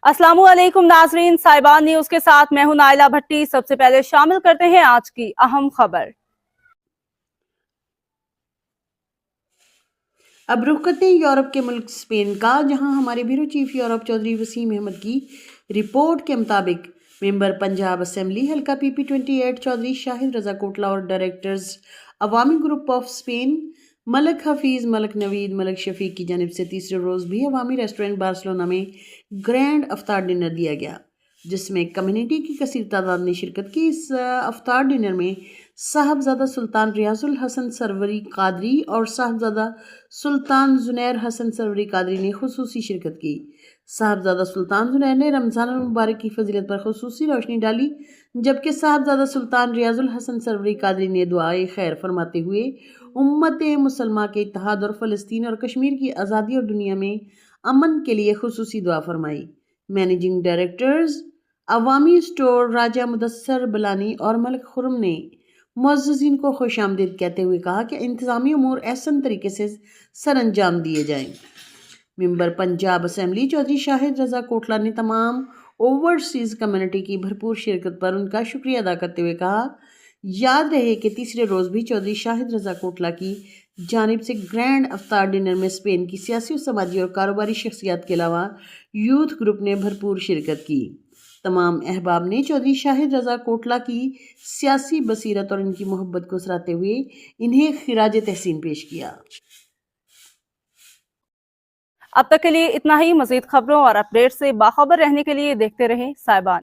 अस्सलामु अलैकुम नाजरीन, साहिबान न्यूज के साथ मैं हूं नाइला भट्टी। सबसे पहले शामिल करते हैं आज की अहम खबर। अब रुख करते हैं यूरोप के मुल्क स्पेन का, जहां हमारे bureau chief Europe Chaudhry Waseem Ahmed की रिपोर्ट के मुताबिक मेंबर पंजाब असेंबली हल्का पीपी 28 चौधरी शाहिद रजा कोटला और directors Awami group of Spain Malik Hafeez, Malik Naveed, Malik Shafiq की जानिब से तीसरे रोज़ भी अवामी रेस्टोरेंट बार्सिलोना में ग्रैंड अफ्तार डिनर दिया गया, जिसमें कम्युनिटी की कसीर तादाद ने शिरकत की। इस अफ्तार डिनर में साहबजादा सुल्तान रियाजुल हसन सरवरी कादरी और साहबजादा सुल्तान जुनैर हसन सरवरी कादरी ने खुसूसी शिरकत की। साहबजादा सुल्तान जुनैर ने रमज़ान मुबारक की फजीलत पर खुसूसी रोशनी डाली, जबकि साहबजादा सुल्तान रियाजुल हसन सरवरी कादरी ने दुआए खैर फरमाते हुए उम्मत मुसलमा के इत्तेहाद और फ़लस्तीन और कश्मीर की आज़ादी और दुनिया में अमन के लिए खुसूसी दुआ फरमाई। मैनेजिंग डायरेक्टर्स अवामी स्टोर राजा मुदस्सर बलानी और मलक खुरम ने मुअज़्ज़िज़ीन को खुश आमदीद कहते हुए कहा कि इंतज़ामी अमूर एहसन तरीके से सर अंजाम दिए जाएँ। मेंबर पंजाब असेंबली चौधरी शाहिद रजा कोटला ने तमाम ओवरसीज़ कम्युनिटी की भरपूर शिरकत पर उनका शुक्रिया अदा करते हुए कहा, याद रहे कि तीसरे रोज़ भी चौधरी शाहिद रजा कोटला की जानिब से ग्रैंड अफ्तार डिनर में स्पेन की सियासी, समाजी और कारोबारी शख्सियात के अलावा यूथ ग्रुप ने भरपूर शिरकत की। तमाम अहबाब ने चौधरी शाहिद रजा कोटला की सियासी बसीरत और इनकी मोहब्बत को सराहते हुए इन्हें खिराज तहसीन पेश किया। अब तक के लिए इतना ही। मजीद खबरों और अपडेट से बाखबर रहने के लिए देखते रहें साहिबान।